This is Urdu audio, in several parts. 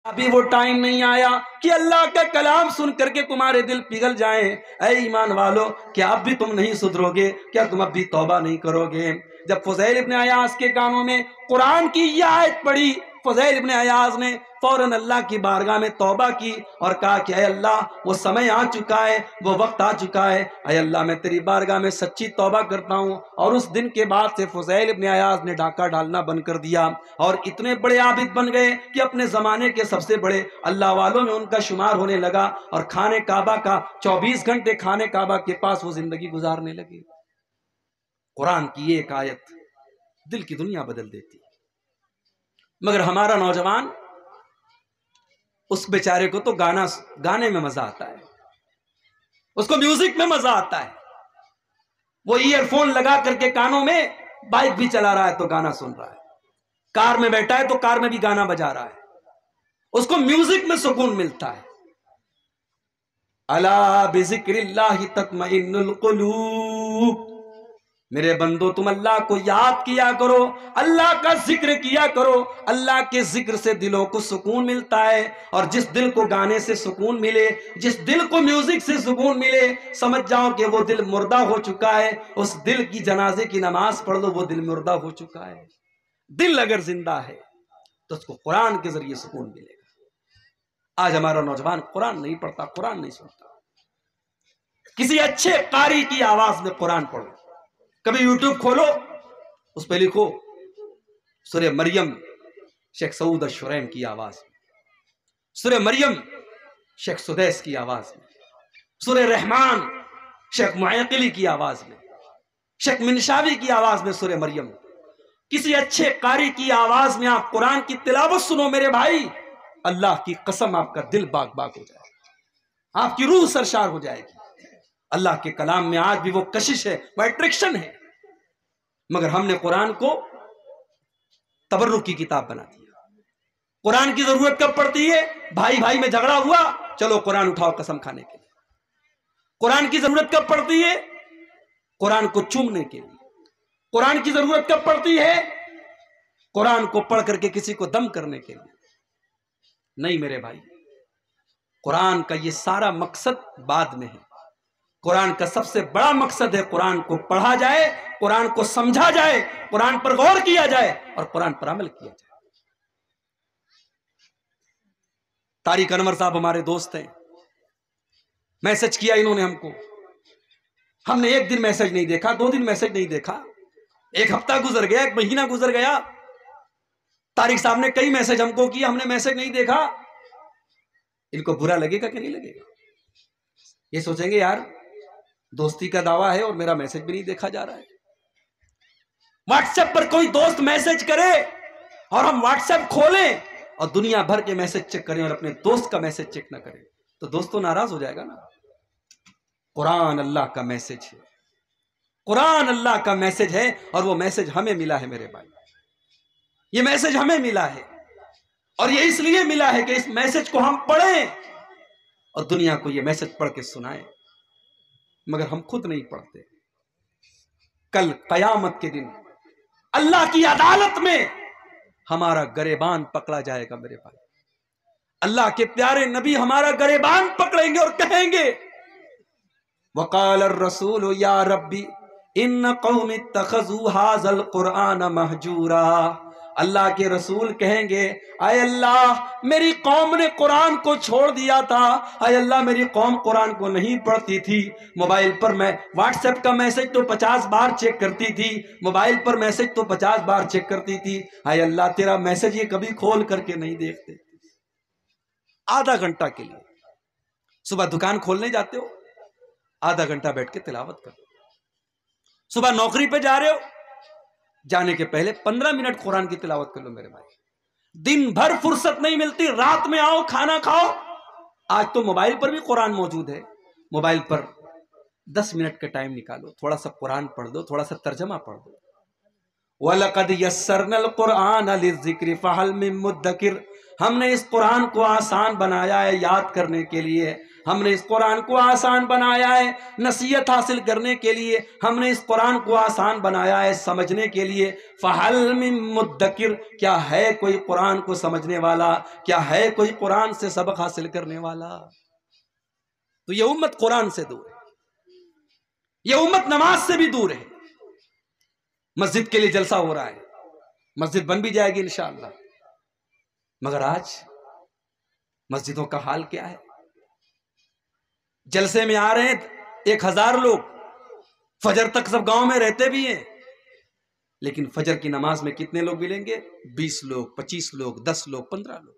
ابھی وہ ٹائم نہیں آیا کہ اللہ کا کلام سن کر کے تمہارے دل پگھل جائیں۔ اے ایمان والو، کیا اب بھی تم نہیں سدھرو گے؟ کیا تم اب بھی توبہ نہیں کرو گے؟ جب فضیل ابن عیاض کے کانوں میں قرآن کی یہ آیت پڑی، فضیل ابن عیاض نے فوراً اللہ کی بارگاہ میں توبہ کی اور کہا کہ اے اللہ، وہ سمے آ چکا ہے، وہ وقت آ چکا ہے، اے اللہ میں تیری بارگاہ میں سچی توبہ کرتا ہوں۔ اور اس دن کے بعد سے فضیل ابن عیاض نے ڈاکہ ڈالنا بند کر دیا اور اتنے بڑے عابد بن گئے کہ اپنے زمانے کے سب سے بڑے اللہ والوں میں ان کا شمار ہونے لگا، اور خانے کعبہ کا 24 گھنٹے خانے کعبہ کے پاس وہ زندگی گزارنے لگے۔ قرآن کی ایک آیت دل کی دنیا بدل دیتی، مگر ہمارا نوجوان، اس بیچارے کو تو گانے میں مزہ آتا ہے، اس کو میوزک میں مزہ آتا ہے۔ وہ ایئر فون لگا کر کے کانوں میں بائک بھی چلا رہا ہے تو گانا سن رہا ہے، کار میں بیٹھا ہے تو کار میں بھی گانا بجا رہا ہے، اس کو میوزک میں سکون ملتا ہے۔ الا بذکر اللہ تطمئن القلوب، میرے بندو تم اللہ کو یاد کیا کرو، اللہ کا ذکر کیا کرو، اللہ کے ذکر سے دلوں کو سکون ملتا ہے۔ اور جس دل کو گانے سے سکون ملے، جس دل کو میوزک سے سکون ملے، سمجھ جاؤ کہ وہ دل مردہ ہو چکا ہے۔ اس دل کی جنازے کی نماز پڑھ لو، وہ دل مردہ ہو چکا ہے۔ دل اگر زندہ ہے تو اس کو قرآن کے ذریعے سکون ملے گا۔ آج ہمارا نوجوان قرآن نہیں پڑھتا، قرآن نہیں سنتا۔ کسی اچھے قاری کی آواز میں قرآن پڑھو، کبھی یوٹیوب کھولو، اس پہ لکھو سورہ مریم شیخ سعود الشریم کی آواز میں، سورہ مریم شیخ سدیس کی آواز میں، سورہ رحمان شیخ معیقلی کی آواز میں، شیخ منشاوی کی آواز میں سورہ مریم۔ کسی اچھے قاری کی آواز میں آپ قرآن کی تلاوت سنو میرے بھائی، اللہ کی قسم آپ کا دل باغ باغ ہو جائے گا، آپ کی روح سرشار ہو جائے گی۔ اللہ کے کلام میں آج بھی وہ کشش ہے، وہ اٹریکشن ہے، مگر ہم نے قرآن کو تبرک کی کتاب بنا دیا۔ قرآن کی ضرورت کب پڑتی ہے؟ بھائی بھائی میں جھگڑا ہوا، چلو قرآن اٹھاؤ قسم کھانے کے لیے۔ قرآن کی ضرورت کب پڑتی ہے؟ قرآن کو چومنے کے لیے۔ قرآن کی ضرورت کب پڑتی ہے؟ قرآن کو پڑھ کر کے کسی کو دم کرنے کے لیے نہیں میرے بھائی۔ قرآن کا یہ سارا مقصد بعد میں ہے۔ قرآن کا سب سے بڑا مقصد ہے قرآن کو پڑھا جائے، قرآن کو سمجھا جائے، قرآن پر غور کیا جائے اور قرآن پر عمل کیا جائے۔ طارق انور صاحب ہمارے دوست ہیں، میسج کیا انہوں نے ہم کو، ہم نے ایک دن میسج نہیں دیکھا، 2 دن میسج نہیں دیکھا، 1 ہفتہ گزر گیا، 1 مہینہ گزر گیا، طارق صاحب نے کئی میسج ہم کو کیا، ہم نے میسج نہیں دیکھا۔ ان کو برا لگے گا کہ نہیں لگے گا؟ یہ سوچیں گے یار دوستی کا دعویٰ ہے اور میرا میسج بھی نہیں دیکھا جا رہا ہے۔ واٹس ایپ پر کوئی دوست میسج کرے اور ہم واٹس ایپ کھولیں اور دنیا بھر کے میسج چیک کریں اور اپنے دوست کا میسج چیک نہ کریں تو دوست تو ناراض ہو جائے گا نا۔ قرآن اللہ کا میسج ہے، قرآن اللہ کا میسج ہے، اور وہ میسج ہمیں ملا ہے میرے بھائی، یہ میسج ہمیں ملا ہے، اور یہ اس لیے ملا ہے کہ اس میسج کو ہم پڑھیں اور دنیا کو یہ میسج پڑھ کے سنائیں، مگر ہم خود نہیں پڑھتے۔ کل قیامت کے دن اللہ کی عدالت میں ہمارا گریبان پکڑا جائے گا میرے بھائی۔ اللہ کے پیارے نبی ہمارا گریبان پکڑیں گے اور کہیں گے وقال الرسول یا ربی ان قوم اتخذوا هذا القرآن مہجورا۔ اللہ کے رسول کہیں گے اے اللہ میری قوم نے قرآن کو چھوڑ دیا تھا، اے اللہ میری قوم قرآن کو نہیں پڑھتی تھی، موبائل پر میں واٹس ایپ کا میسج تو 50 بار چیک کرتی تھی، موبائل پر میسج تو 50 بار چیک کرتی تھی، اے اللہ تیرا میسج یہ کبھی کھول کر کے نہیں دیکھتے۔ آدھا گھنٹہ کے لیے صبح دکان کھولنے جاتے ہو، آدھا گھنٹہ بیٹھ کے تلاوت کرو۔ صبح نوکری پہ جا رہے ہو، جانے کے پہلے 15 منٹ قرآن کی تلاوت کر لو میرے بھائی۔ دن بھر فرصت نہیں ملتی، رات میں آؤ کھانا کھاؤ، آج تو موبائل پر بھی قرآن موجود ہے، موبائل پر 10 منٹ کا ٹائم نکالو، تھوڑا سا قرآن پڑھ دو، تھوڑا سا ترجمہ پڑھ دو۔ وَلَقَدْ يَسَّرْنَا الْقُرْآنَ لِلذِّكْرِ فَهَلْ مِن مُدَّكِرٍ، ہم نے اس قرآن کو آسان بنایا ہے یاد کرنے کے لیے، ہم نے اس قرآن کو آسان بنایا ہے نصیحت حاصل کرنے کے لیے، ہم نے اس قرآن کو آسان بنایا ہے سمجھنے کے لیے۔ فَهَلْ مِن مُدَّكِرٍ، کیا ہے کوئی قرآن کو سمجھنے والا، کیا ہے کوئی قرآن سے سبق حاصل کرنے والا؟ تو یہ امت قرآن سے دور ہے، یہ امت نماز سے بھی دور ہے۔ مسجد کے لیے جلسہ ہو رہا ہے، مسجد بن بھی جائے گی انشاءاللہ، مگر آج مسجدوں کا حال کیا ہے؟ جلسے میں آ رہے ہیں 1000 لوگ، فجر تک سب گاؤں میں رہتے بھی ہیں، لیکن فجر کی نماز میں کتنے لوگ ملیں گے؟ 20 لوگ، 25 لوگ، 10 لوگ، 15 لوگ۔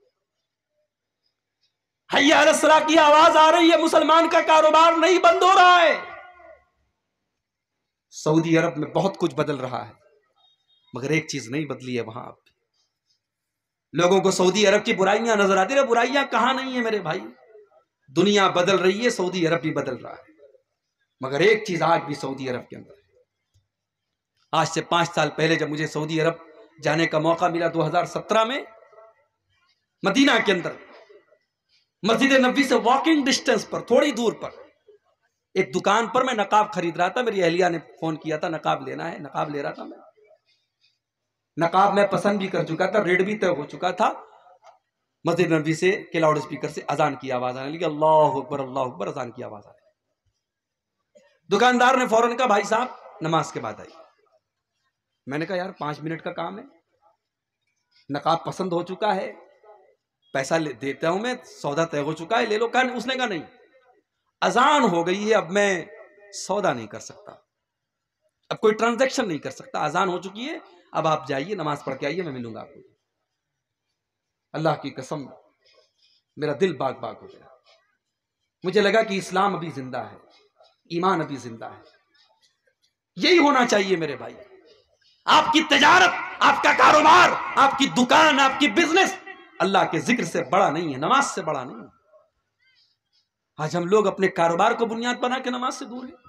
حی علی الصلاۃ کی آواز آ رہی ہے، مسلمان کا کاروبار نہیں بند ہو رہا ہے۔ سعودی عرب میں بہت کچھ بدل رہا ہے، مگر ایک چیز نہیں بدلی ہے وہاں۔ اب لوگوں کو سعودی عرب کی برائیاں نظر آتی ہیں، برائیاں کہاں نہیں ہیں میرے بھائی؟ دنیا بدل رہی ہے، سعودی عرب بھی بدل رہا ہے، مگر ایک چیز آج بھی سعودی عرب کے اندر ہے۔ آج سے 5 سال پہلے جب مجھے سعودی عرب جانے کا موقع ملا 2017 میں، مدینہ کے اندر مسجد نبوی سے واکنگ ڈسٹنس پر، تھوڑی دور پر ایک دکان پر میں نقاب خرید رہا تھا۔ میری اہلیہ نے فون کیا تھا نقاب لینا ہے، نقاب لے رہا تھا میں۔ نقاب میں پسند بھی کر چکا تھا، ریٹ بھی طے ہو چکا تھا۔ مسجد نبوی سے کے لاؤڈ اسپیکر سے اذان کی آواز آنے لگی، اللہ اکبر اللہ اکبر، اذان کی آواز آنے لگی۔ دکاندار نے فوراً کہا بھائی صاحب نماز کے بعد آئیے۔ میں نے کہا یار 5 منٹ کا کام ہے، نقاب پسند ہو چکا ہے، پیسہ دیتا ہوں میں، سودا طے ہو چکا ہے، لے لو۔ اس نے کہا نہیں، اذان ہو گئی ہے، اب میں سودا نہیں کر سکتا، اب کوئی ٹرانزیکشن نہیں کر سکتا، اذان ہو چکی ہے، اب آپ جائیے نماز پڑھ کے آئیے، میں ملوں گا آپ کو۔ اللہ کی قسم میرا دل باغ باغ ہو گیا، مجھے لگا کہ اسلام ابھی زندہ ہے، ایمان ابھی زندہ ہے۔ یہی ہونا چاہیے میرے بھائی۔ آپ کی تجارت، آپ کا کاروبار، آپ کی دکان، آپ کی بزنس اللہ کے ذکر سے بڑا نہیں ہے، نماز سے بڑا نہیں ہے۔ آج ہم لوگ اپنے کاروبار کو بنیاد بنا کے نماز سے دور ہیں۔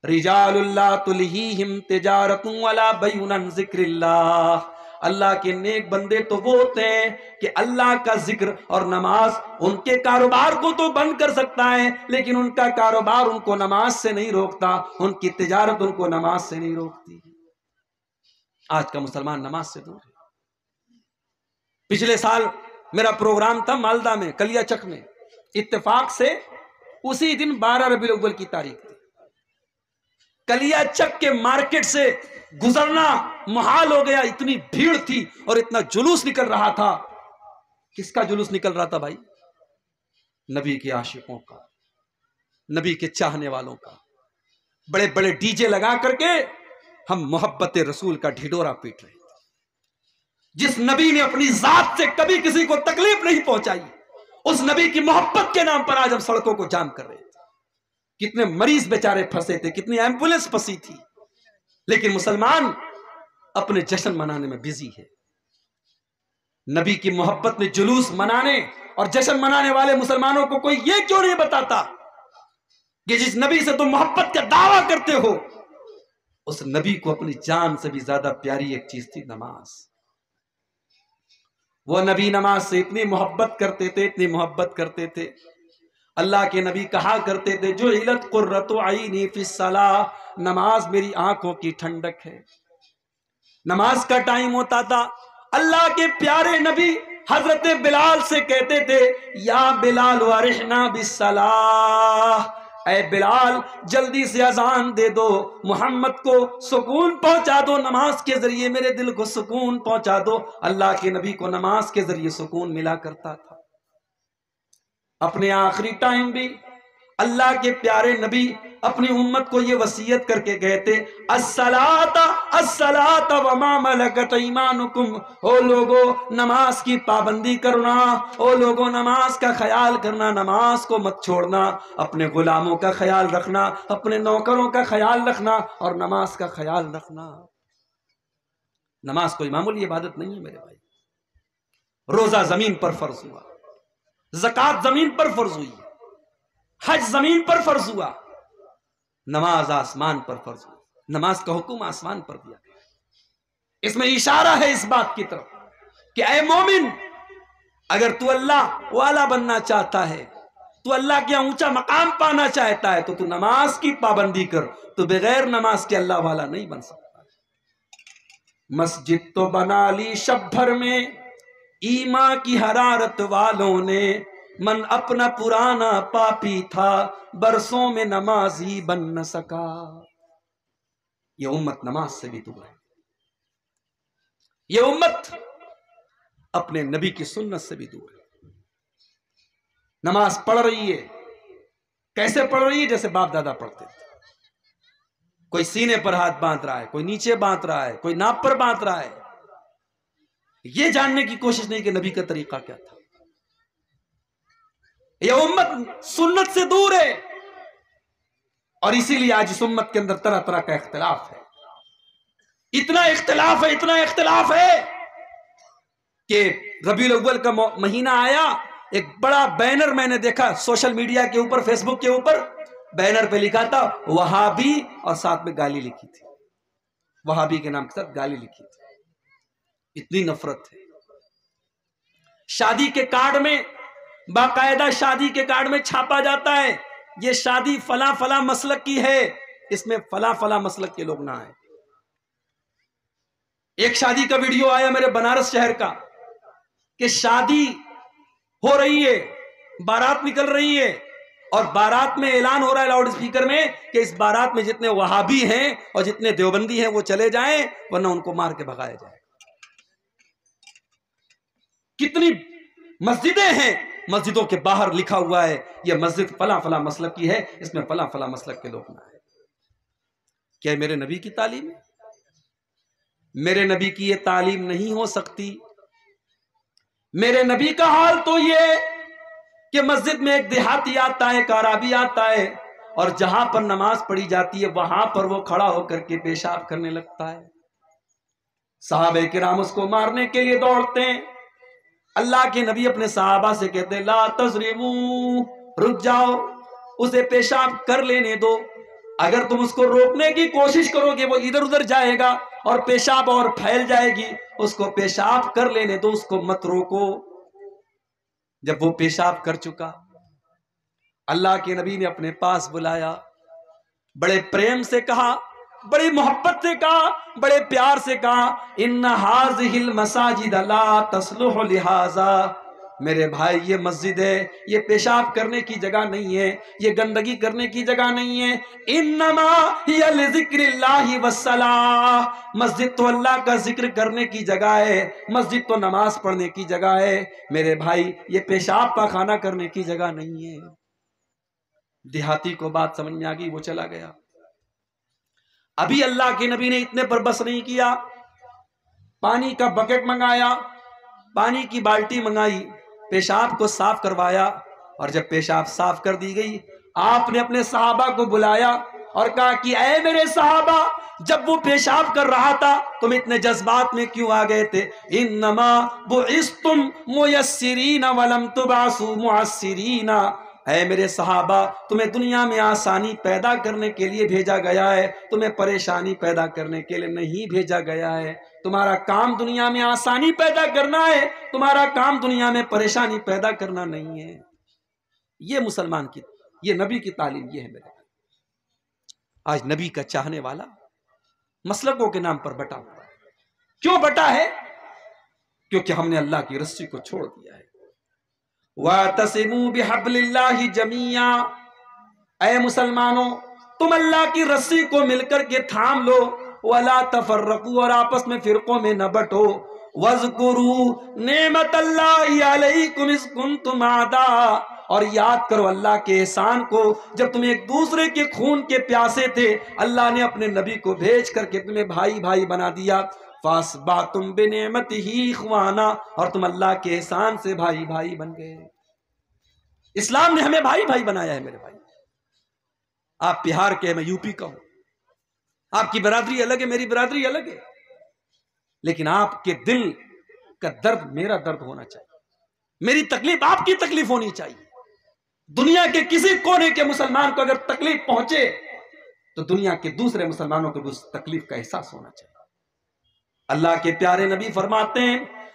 رجال اللہ تلہیہم تجارت ولا بیع عن ذکر اللہ، اللہ کے نیک بندے تو وہ ہوتے ہیں کہ اللہ کا ذکر اور نماز ان کے کاروبار کو تو بند کر سکتا ہے، لیکن ان کا کاروبار ان کو نماز سے نہیں روکتا، ان کی تجارت ان کو نماز سے نہیں روکتی۔ آج کا مسلمان نماز سے دور ہے۔ پچھلے سال میرا پروگرام تھا مالدہ میں، کلیا چک میں، اتفاق سے اسی دن 12 ربیع الاول کی تاریخ تھی۔ کلیا چک کے مارکیٹ سے گزرنا محال ہو گیا، اتنی بھیڑ تھی اور اتنا جلوس نکل رہا تھا۔ کس کا جلوس نکل رہا تھا بھائی؟ نبی کے عاشقوں کا، نبی کے چاہنے والوں کا۔ بڑے بڑے ڈی جے لگا کر کے ہم محبت رسول کا ڈھڈورا پیٹ رہے تھے۔ جس نبی نے اپنی ذات سے کبھی کسی کو تکلیف نہیں پہنچائی، اس نبی کی محبت کے نام پر آج ہم سڑکوں کو جام کر رہے تھے۔ کتنے مریض بیچارے پھنسے تھے، کتنی ایمبولینس پھنسی تھی، لیکن مسلمان اپنے جشن منانے میں بزی ہے۔ نبی کی محبت میں جلوس منانے اور جشن منانے والے مسلمانوں کو کوئی یہ کیوں نہیں بتاتا کہ جس نبی سے تم محبت کا دعویٰ کرتے ہو، اس نبی کو اپنی جان سے بھی زیادہ پیاری ایک چیز تھی، نماز۔ وہ نبی نماز سے اتنی محبت کرتے تھے، اتنی محبت کرتے تھے، اللہ کے نبی کہا کرتے تھے جعلت قرۃ عینی فی الصلاۃ، نماز میری آنکھوں کی ٹھنڈک ہے۔ نماز کا ٹائم ہوتا تھا، اللہ کے پیارے نبی حضرت بلال سے کہتے تھے یا بلال ورحنا بالصلاۃ، اے بلال جلدی سے اذان دے دو، محمد کو سکون پہنچا دو، نماز کے ذریعے میرے دل کو سکون پہنچا دو۔ اللہ کے نبی کو نماز کے ذریعے سکون ملا کرتا تھا۔ اپنے آخری ٹائم بھی اللہ کے پیارے نبی اپنی امت کو یہ وصیت کر کے گئے تھے الصلاۃ الصلاۃ وما ملکت ایمانکم، او لوگو نماز کی پابندی کرنا، او لوگو نماز کا خیال کرنا، نماز کو مت چھوڑنا، اپنے غلاموں کا خیال رکھنا، اپنے نوکروں کا خیال رکھنا اور نماز کا خیال رکھنا۔ نماز کوئی معمولی عبادت نہیں ہے میرے بھائی۔ روزہ زمین پر فرض ہوا، زکوٰۃ زمین پر فرض ہوئی، حج زمین پر فرض ہوا، نماز آسمان پر فرض ہوئی۔ نماز کا حکم آسمان پر دیا گیا۔ اس میں اشارہ ہے اس بات کی طرف کہ اے مومن، اگر تو اللہ والا بننا چاہتا ہے تو اللہ کے اونچا مقام پانا چاہتا ہے تو نماز کی پابندی کر، تو بغیر نماز کے اللہ والا نہیں بن سکتا۔ مسجد تو بنا لی شب بھر میں ایمان کی حرارت والوں نے، من اپنا پرانا پاپی تھا برسوں میں نمازی بن نہ سکا۔ یہ امت نماز سے بھی دور ہے، یہ امت اپنے نبی کی سنت سے بھی دور ہے۔ نماز پڑھ رہی ہے، کیسے پڑھ رہی ہے؟ جیسے باپ دادا پڑھتے تھے۔ کوئی سینے پر ہاتھ باندھ رہا ہے، کوئی نیچے باندھ رہا ہے، کوئی ناپ پر باندھ رہا ہے، یہ جاننے کی کوشش نہیں کہ نبی کا طریقہ کیا تھا۔ یہ امت سنت سے دور ہے، اور اسی لیے آج اس امت کے اندر طرح طرح کا اختلاف ہے۔ اتنا اختلاف ہے، اتنا اختلاف ہے کہ ربیع الاول کا مہینہ آیا، ایک بڑا بینر میں نے دیکھا سوشل میڈیا کے اوپر، فیس بک کے اوپر، بینر پہ لکھا تھا وہابی، اور ساتھ میں گالی لکھی تھی، وہابی کے نام کے ساتھ گالی لکھی تھی۔ اتنی نفرت ہے۔ شادی کے کارڈ میں، باقاعدہ شادی کے کارڈ میں چھاپا جاتا ہے یہ شادی فلاں فلاں مسلک کی ہے، اس میں فلاں فلاں مسلک کے لوگ نہ آئے۔ ایک شادی کا ویڈیو آیا میرے بنارس شہر کا کہ شادی ہو رہی ہے، بارات نکل رہی ہے، اور بارات میں اعلان ہو رہا ہے لاؤڈ اسپیکر میں کہ اس بارات میں جتنے وہابی ہیں اور جتنے دیوبندی ہیں وہ چلے جائیں، ورنہ ان کو مار کے بھگایا جائے۔ کتنی مسجدیں ہیں، مسجدوں کے باہر لکھا ہوا ہے یہ مسجد فلاں فلاں مسلک کی ہے، اس میں فلاں فلاں مسلک کے لوگ نہ آئے۔ کیا میرے نبی کی تعلیم ہے؟ میرے نبی کی یہ تعلیم نہیں ہو سکتی۔ میرے نبی کا حال تو یہ کہ مسجد میں ایک دیہاتی آتا ہے، ایک عربی آتا ہے، اور جہاں پر نماز پڑھی جاتی ہے وہاں پر وہ کھڑا ہو کر کے پیشاب کرنے لگتا ہے۔ صحابہ کرام اس کو مارنے کے لیے دوڑتے ہیں۔ اللہ کے نبی اپنے صحابہ سے کہتے ہیں لا تظلموا، رک جاؤ، اسے پیشاب کر لینے دو۔ اگر تم اس کو روکنے کی کوشش کرو گے وہ ادھر ادھر جائے گا اور پیشاب اور پھیل جائے گی، اس کو پیشاب کر لینے دو، اس کو مت روکو۔ جب وہ پیشاب کر چکا، اللہ کے نبی نے اپنے پاس بلایا، بڑے پریم سے کہا، بڑی محبت سے کہا، بڑے پیار سے کہا ان هذه المساجد لا تصلح لهذا، میرے بھائی یہ مسجد ہے، یہ پیشاب کرنے کی جگہ نہیں ہے، یہ گندگی کرنے کی جگہ نہیں ہے، انما هي لذکر اللہ والصلاۃ، مسجد تو اللہ کا ذکر کرنے کی جگہ ہے، مسجد تو نماز پڑھنے کی جگہ ہے، میرے بھائی یہ پیشاب پاخانہ کرنے کی جگہ نہیں ہے۔ دیہاتی کو بات سمجھ میں آ گئی، وہ چلا گیا۔ ابھی اللہ کے نبی نے اتنے پر بس نہیں کیا، پانی کا بکٹ منگایا، پانی کی بالٹی منگائی، پیشاب کو صاف کروایا، اور جب پیشاب صاف کر دی گئی آپ نے اپنے صحابہ کو بلایا اور کہا کہ اے میرے صحابہ، جب وہ پیشاب کر رہا تھا تم اتنے جذبات میں کیوں آ گئے تھے؟ انما بعثتم میسرین ولم تبعثوا معسرین، اے میرے صحابہ تمہیں دنیا میں آسانی پیدا کرنے کے لیے بھیجا گیا ہے، تمہیں پریشانی پیدا کرنے کے لیے نہیں بھیجا گیا ہے۔ تمہارا کام دنیا میں آسانی پیدا کرنا ہے، تمہارا کام دنیا میں پریشانی پیدا کرنا نہیں ہے۔ یہ مسلمان کی، یہ نبی کی تعلیم یہ ہے میرے۔ آج نبی کا چاہنے والا مسلکوں کے نام پر بٹا ہوا ہے۔ کیوں بٹا ہے؟ کیونکہ ہم نے اللہ کی رسی کو چھوڑ دیا ہے۔ وَاعْتَصِمُوا بِحَبْلِ اللَّهِ جَمِيعًا، اے مسلمانوں تم اللہ کی رسی کو مل کر کے تھام لو، وَلَا تَفَرَّقُوا، اور آپس میں فرقوں میں نہ بٹو، وَاذْكُرُوا نِعْمَتَ اللَّهِ عَلَيْكُمْ إِذْ كُنْتُمْ أَعْدَاءً، اور یاد کرو اللہ کے احسان کو جب تم ایک دوسرے کے خون کے پیاسے تھے، اللہ نے اپنے نبی کو بھیج کر کے تمہیں بھائی بھائی بنا دیا۔ فَأَصْبَحْتُمْ بِنِعْمَتِهِ إِخْوَانًا، اور تم اللہ کے احسان سے بھائی بھائی بن گئے۔ اسلام نے ہمیں بھائی بھائی بنایا ہے میرے بھائی۔ آپ بہار کے ہیں، میں یو پی کا ہوں، آپ کی برادری الگ ہے، میری برادری الگ ہے، لیکن آپ کے دل کا درد میرا درد ہونا چاہیے، میری تکلیف آپ کی تکلیف ہونی چاہیے۔ دنیا کے کسی کونے کے مسلمان کو اگر تکلیف پہنچے تو دنیا کے دوسرے مسلمانوں کو بھی اس تکلیف کا احساس ہونا چاہیے۔ اللہ کے پیارے نبی فرماتے ہیں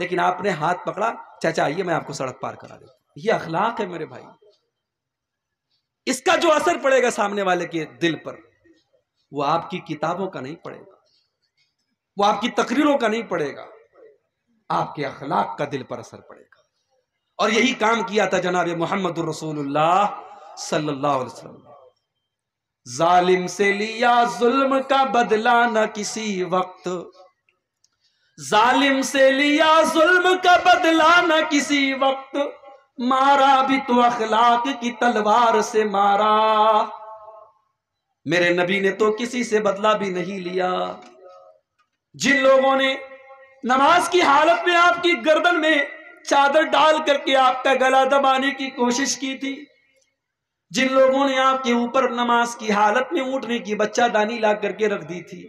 لیکن آپ نے ہاتھ پکڑا، چچا آئیے میں آپ کو سڑک پار کرا دیتا ہوں۔ یہ اخلاق ہے میرے بھائی۔ اس کا جو اثر پڑے گا سامنے والے کے دل پر، وہ آپ کی کتابوں کا نہیں پڑے گا، وہ آپ کی تقریروں کا نہیں پڑے گا، آپ کے اخلاق کا دل پر اثر پڑے گا۔ اور یہی کام کیا تھا جناب محمد الرسول اللہ صلی اللہ علیہ وسلم۔ ظالم سے لیا ظلم کا بدلہ نہ کسی وقت، ظالم سے لیا ظلم کا بدلہ نہ کسی وقت، مارا بھی تو اخلاق کی تلوار سے مارا۔ میرے نبی نے تو کسی سے بدلہ بھی نہیں لیا۔ جن لوگوں نے نماز کی حالت میں آپ کی گردن میں چادر ڈال کر کے آپ کا گلا دبانے کی کوشش کی تھی، جن لوگوں نے آپ کے اوپر نماز کی حالت میں اونٹنے کی بچہ دانی لا کر کے رکھ دی تھی،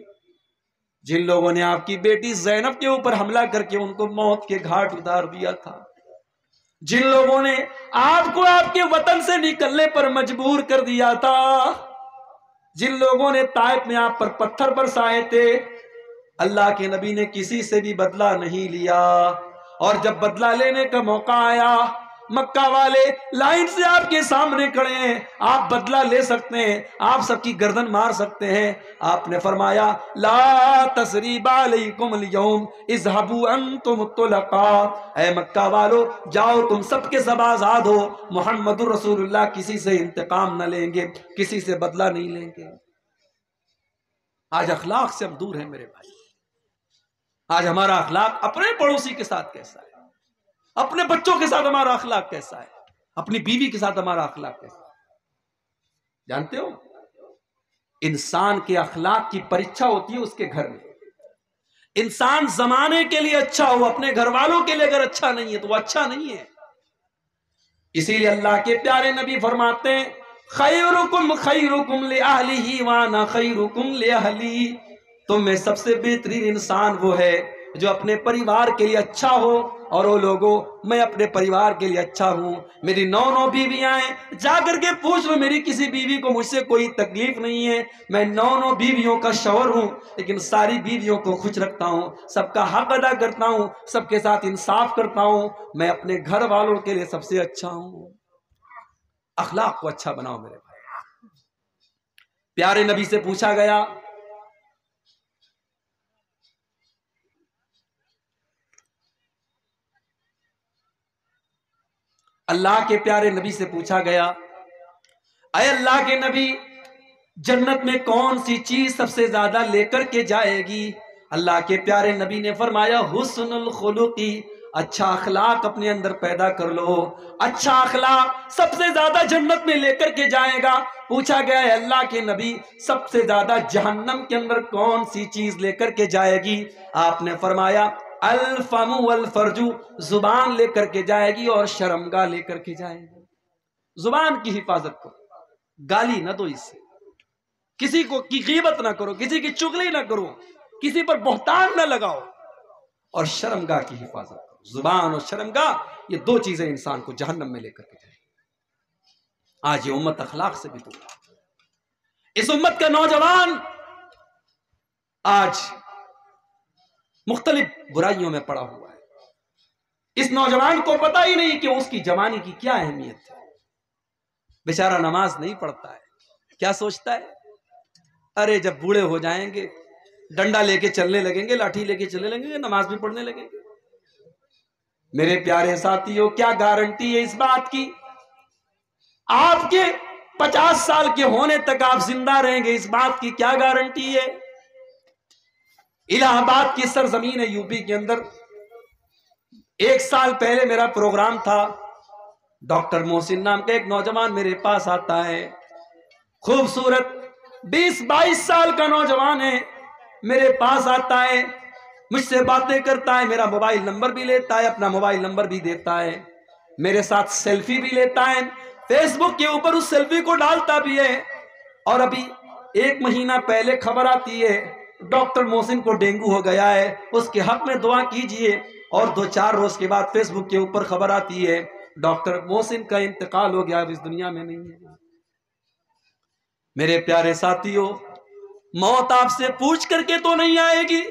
جن لوگوں نے آپ کی بیٹی زینب کے اوپر حملہ کر کے ان کو موت کے گھاٹ اتار دیا تھا، جن لوگوں نے آپ کو آپ کے وطن سے نکلنے پر مجبور کر دیا تھا، جن لوگوں نے طائف میں آپ پر پتھر برسائے تھے، اللہ کے نبی نے کسی سے بھی بدلہ نہیں لیا۔ اور جب بدلہ لینے کا موقع آیا، مکہ والے لائن سے آپ کے سامنے کھڑے ہیں، آپ بدلہ لے سکتے ہیں، آپ سب کی گردن مار سکتے ہیں، آپ نے فرمایا لا تثریب علیکم اليوم اذهبوا انتم الطلقاء، اے مکہ والو جاؤ تم سب کے سب آزاد ہو، محمد الرسول اللہ کسی سے انتقام نہ لیں گے، کسی سے بدلہ نہیں لیں گے۔ آج اخلاق سے ہم دور ہیں میرے بھائی۔ آج ہمارا اخلاق اپنے پڑوسی کے ساتھ کیسا ہے، اپنے بچوں کے ساتھ ہمارا اخلاق کیسا ہے، اپنی بیوی کے ساتھ ہمارا اخلاق کیسا ہے؟ جانتے ہو انسان کے اخلاق کی پریچھا ہوتی ہے اس کے گھر میں۔ انسان زمانے کے لیے اچھا ہو، اپنے گھر والوں کے لیے اگر اچھا نہیں ہے تو وہ اچھا نہیں ہے۔ اسی لیے اللہ کے پیارے نبی فرماتے ہیں خیرکم خیرکم لأہلہ وانا خیرکم لأہلی، تم میں سب سے بہترین انسان وہ ہے جو اپنے پریوار کے لیے اچھا ہو، اور وہ لوگوں میں اپنے پریوار کے لیے اچھا ہوں۔ میری 9 بیویاں ہیں، جا کر کے پوچھ لو میری کسی بیوی کو مجھ سے کوئی تکلیف نہیں ہے، میں 9 بیویوں کا شوہر ہوں، لیکن ساری بیویوں کو خوش رکھتا ہوں، سب کا حق ادا کرتا ہوں، سب کے ساتھ انصاف کرتا ہوں، میں اپنے گھر والوں کے لیے سب سے اچھا ہوں۔ اخلاق کو اچھا بناؤ میرے بھائی۔ پیارے نبی سے پوچھا گیا اللہ کے پیارے نبی سے پوچھا گیا اے اللہ کے نبی جنت میں کون سی چیز سب سے زیادہ لے کر کے جائے گی؟ اللہ کے پیارے نبی نے فرمایا حسن الخلقی، اچھا اخلاق اپنے اندر پیدا کر لو، اچھا اخلاق سب سے زیادہ جنت میں لے کر کے جائے گا۔ پوچھا گیا ہے اللہ کے نبی سب سے زیادہ جہنم کے اندر کون سی چیز لے کر کے جائے گی؟ آپ نے فرمایا الفم والفرج، زبان لے کر کے جائے گی اور شرمگاہ لے کر کے جائے گی۔ زبان کی حفاظت کرو، گالی نہ دو، اس سے کسی کو کی غیبت نہ کرو، کسی کی چغلی نہ کرو، کسی پر بہتان نہ لگاؤ، اور شرمگاہ کی حفاظت کرو۔ زبان اور شرمگاہ یہ 2 چیزیں انسان کو جہنم میں لے کر کے جائے۔ آج یہ امت اخلاق سے بھی دور ہے۔ اس امت کا نوجوان آج مختلف برائیوں میں پڑا ہوا ہے۔ اس نوجوان کو پتہ ہی نہیں کہ اس کی جوانی کی کیا اہمیت ہے۔ بیچارہ نماز نہیں پڑھتا ہے، کیا سوچتا ہے ارے جب بوڑھے ہو جائیں گے ڈنڈا لے کے چلنے لگیں گے، لاٹھی لے کے چلنے لگیں گے، نماز بھی پڑھنے لگیں گے۔ میرے پیارے ساتھیوں کیا گارنٹی ہے اس بات کی؟ آپ کے 50 سال کے ہونے تک آپ زندہ رہیں گے، اس بات کی کیا گارنٹی ہے؟ الہ آباد کی سرزمین ہے یو پی کے اندر، 1 سال پہلے میرا پروگرام تھا، ڈاکٹر محسن نام کا ایک نوجوان میرے پاس آتا ہے، خوبصورت 20-22 سال کا نوجوان ہے، میرے پاس آتا ہے، مجھ سے باتیں کرتا ہے، میرا موبائل نمبر بھی لیتا ہے، اپنا موبائل نمبر بھی دیتا ہے، میرے ساتھ سیلفی بھی لیتا ہے، فیس بک کے اوپر اس سیلفی کو ڈالتا بھی ہے۔ اور ابھی 1 مہینہ پہلے خبر آتی ہے ڈاکٹر محسن کو ڈینگو ہو گیا ہے، اس کے حق میں دعا کیجئے، اور 2-4 روز کے بعد فیس بک کے اوپر خبر آتی ہے ڈاکٹر محسن کا انتقال ہو گیا، اب اس دنیا میں نہیں ہے۔ میرے پیارے ساتھیوں موت آپ سے پوچھ کر کے تو نہیں آئے گی،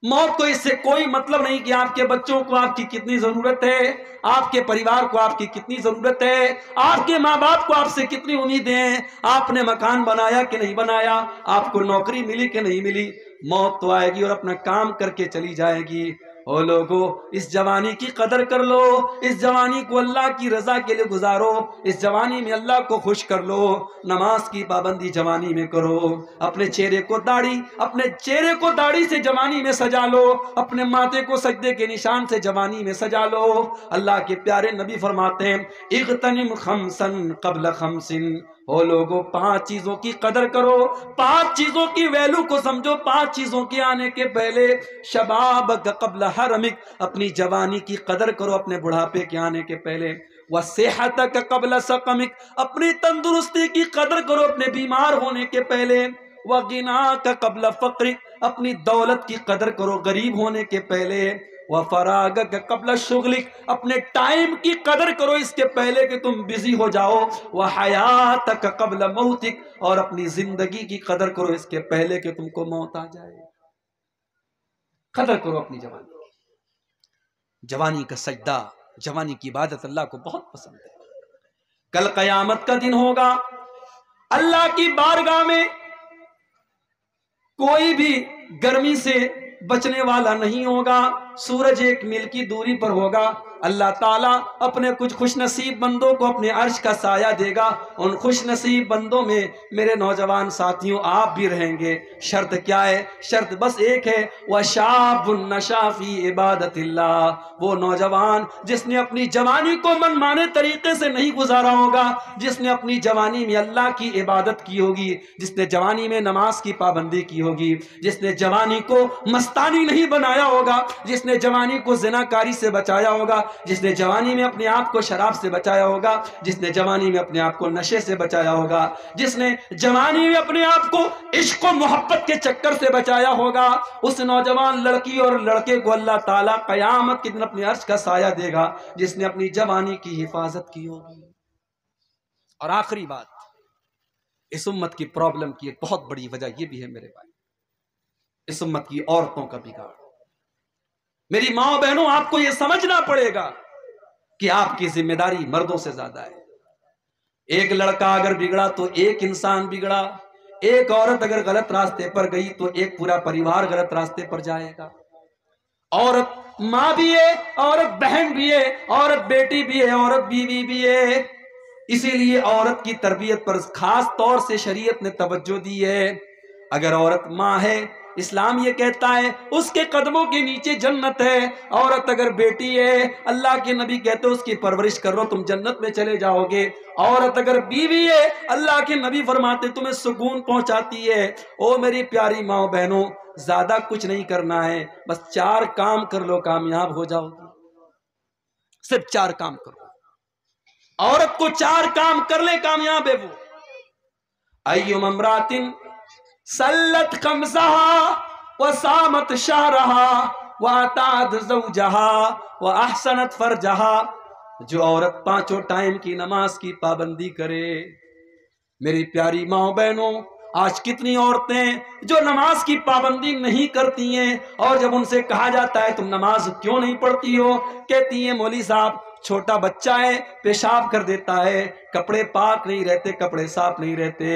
موت کو اس سے کوئی مطلب نہیں کہ آپ کے بچوں کو آپ کی کتنی ضرورت ہے، آپ کے پریوار کو آپ کی کتنی ضرورت ہے، آپ کے ماں باپ کو آپ سے کتنی امیدیں ہیں، آپ نے مکان بنایا کہ نہیں بنایا، آپ کو نوکری ملی کہ نہیں ملی۔ موت تو آئے گی اور اپنا کام کر کے چلی جائے گی۔ او لوگو، اس جوانی کی قدر کر لو، اس جوانی کو اللہ کی رضا کے لیے گزارو، اس جوانی میں اللہ کو خوش کر لو، نماز کی پابندی جوانی میں کرو، اپنے چہرے کو داڑھی سے جوانی میں سجا لو، اپنے ماتھے کو سجدے کے نشان سے جوانی میں سجا لو۔ اللہ کے پیارے نبی فرماتے ہیں اغتنم خمسن قبل خمسن، او لوگو 5 چیزوں کی قدر کرو، 5 چیزوں کی ویلو کو سمجھو، 5 چیزوں کے آنے کے پہلے۔ شبابک قبل حرمک، اپنی جوانی کی قدر کرو اپنے بڑھاپے کے آنے کے پہلے۔ وصحتک قبل سقمک، اپنی تندرستی کی قدر کرو اپنے بیمار ہونے کے پہلے۔ وغناک قبل فقرک، اپنی دولت کی قدر کرو غریب ہونے کے پہلے۔ وفراغک قبل شغلک، اپنے ٹائم کی قدر کرو اس کے پہلے کہ تم بزی ہو جاؤ۔ وحیاتک قبل موتک، اور اپنی زندگی کی قدر کرو اس کے پہلے کہ تم کو موت آ جائے۔ قدر کرو اپنی جوانی کی۔ جوانی کا سجدہ، جوانی کی عبادت اللہ کو بہت پسند ہے۔ کل قیامت کا دن ہوگا، اللہ کی بارگاہ میں کوئی بھی گرمی سے بچنے والا نہیں ہوگا، سورج 1 میل کی دوری پر ہوگا۔ اللہ تعالیٰ اپنے کچھ خوش نصیب بندوں کو اپنے عرش کا سایہ دے گا، ان خوش نصیب بندوں میں میرے نوجوان ساتھیوں آپ بھی رہیں گے۔ شرط کیا ہے؟ شرط بس ایک ہے، وَشَابٌ نَشَا فِي عِبَادَةِ اللَّهِ، وہ نوجوان جس نے اپنی جوانی کو من مانے طریقے سے نہیں گزارا ہوگا، جس نے اپنی جوانی میں اللہ کی عبادت کی ہوگی، جس نے جوانی میں نماز کی پابندی کی ہوگی، جس نے جوانی کو مستانی نہیں بنایا ہوگا، جس نے جوانی کو زناکاری سے بچایا ہوگا، جس نے جوانی میں اپنے آپ کو شراب سے بچایا ہوگا، جس نے جوانی میں اپنے آپ کو نشے سے بچایا ہوگا، جس نے جوانی میں اپنے آپ کو عشق و محبت کے چکر سے بچایا ہوگا، اس نوجوان لڑکی اور لڑکے کو اللہ تعالیٰ قیامت کے دن اپنے عرش کا سایہ دے گا جس نے اپنی جوانی کی حفاظت کی ہوگی۔ اور آخری بات، اس امت کی پرابلم کی ایک بہت بڑی وجہ یہ بھی ہے میرے بھائی، اس امت کی عورتوں کا بگاڑ۔ میری ماں بہنوں، آپ کو یہ سمجھنا پڑے گا کہ آپ کی ذمہ داری مردوں سے زیادہ ہے۔ ایک لڑکا اگر بگڑا تو ایک انسان بگڑا، ایک عورت اگر غلط راستے پر گئی تو ایک پورا پریوار غلط راستے پر جائے گا۔ عورت ماں بھی ہے، عورت بہن بھی ہے، عورت بیٹی بھی ہے، عورت بیوی بھی ہے۔ اسی لیے عورت کی تربیت پر خاص طور سے شریعت نے توجہ دی ہے۔ اگر عورت ماں ہے، اسلام یہ کہتا ہے اس کے قدموں کے نیچے جنت ہے۔ عورت اگر بیٹی ہے، اللہ کے نبی کہتے ہیں اس کی پرورش کرو تم جنت میں چلے جاؤ گے۔ عورت اگر بیوی ہے، اللہ کے نبی فرماتے تمہیں سکون پہنچاتی ہے۔ او میری پیاری ماں بہنوں، زیادہ کچھ نہیں کرنا ہے، بس 4 کام کر لو کامیاب ہو جاؤ گے۔ صرف 4 کام کرو، عورت کو 4 کام کر لے کامیاب ہے وہ۔ ایوم امرات سلت خمسها وصامت شهرها واتعت زوجها واحسنت فرجها، جو عورت 5 ٹائم کی نماز کی پابندی کرے۔ میری پیاری ماں بہنوں، آج کتنی عورتیں جو نماز کی پابندی نہیں کرتی ہیں، اور جب ان سے کہا جاتا ہے تم نماز کیوں نہیں پڑھتی ہو، کہتی ہیں مولوی صاحب چھوٹا بچہ ہے پیشاب کر دیتا ہے، کپڑے پاک نہیں رہتے، کپڑے صاف نہیں رہتے۔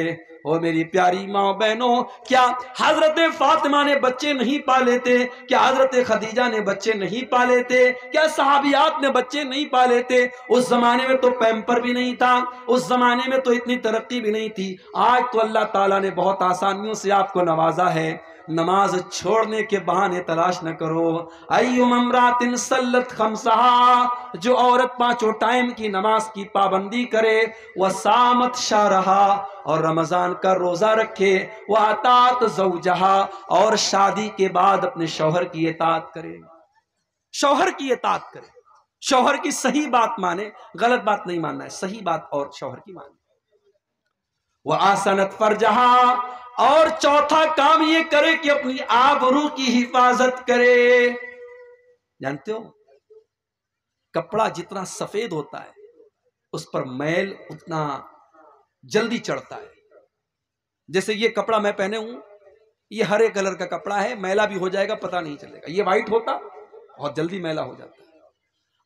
او میری پیاری ماں بہنوں، کیا حضرت فاطمہ نے بچے نہیں پالے تھے؟ کیا حضرت خدیجہ نے بچے نہیں پالے تھے؟ کیا صحابیات نے بچے نہیں پالے تھے؟ اس زمانے میں تو پیمپر بھی نہیں تھا، اس زمانے میں تو اتنی ترقی بھی نہیں تھی۔ آج تو اللہ تعالیٰ نے بہت آسانیوں سے آپ کو نوازا ہے۔ نماز چھوڑنے کے بہانے تلاش نہ کرو۔ ایوم امرات سلت خمسہا، جو عورت 5 ٹائم کی نماز کی پابندی کرے، وصامت شہرہا، اور رمضان کا روزہ رکھے، واطاعت زوجہا، اور شادی کے بعد اپنے شوہر کی اطاعت کرے، شوہر کی اطاعت کرے، شوہر کی صحیح بات مانے، غلط بات نہیں ماننا ہے، صحیح بات اور شوہر کی مانے۔ وَآسَنَتْ فَرْجَهَا، اور چوتھا کام یہ کرے کہ اپنی آبرو کی حفاظت کرے۔ جانتے ہو کپڑا جتنا سفید ہوتا ہے اس پر میل اتنا جلدی چڑھتا ہے۔ جیسے یہ کپڑا میں پہنے ہوں، یہ ہرے کلر کا کپڑا ہے، میلا بھی ہو جائے گا پتہ نہیں چلے گا. یہ وائٹ ہوتا بہت جلدی میلا ہو جاتا ہے.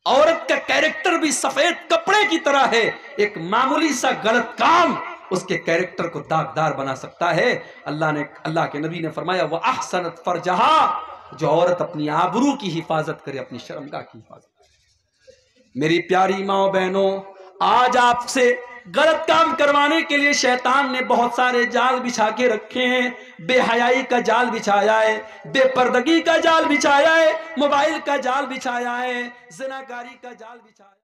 عورت کا کیریکٹر بھی سفید کپڑے کی طرح ہے. ایک معمولی سا غلط کام اس کے کیریکٹر کو داغدار بنا سکتا ہے. اللہ کے نبی نے فرمایا وَأَحْسَنَتْ فَرْجَهَا، جو عورت اپنی آبرو کی حفاظت کرے، اپنی شرمگاہ کی حفاظت کرے. میری پیاری ماں بہنوں، آج آپ سے غلط کام کروانے کے لیے شیطان نے بہت سارے جال بچھا کے رکھے ہیں. بے حیائی کا جال بچھایا ہے، بے پردگی کا جال بچھایا ہے، موبائل کا جال بچھایا ہے، زناکاری کا جال بچھایا ہے.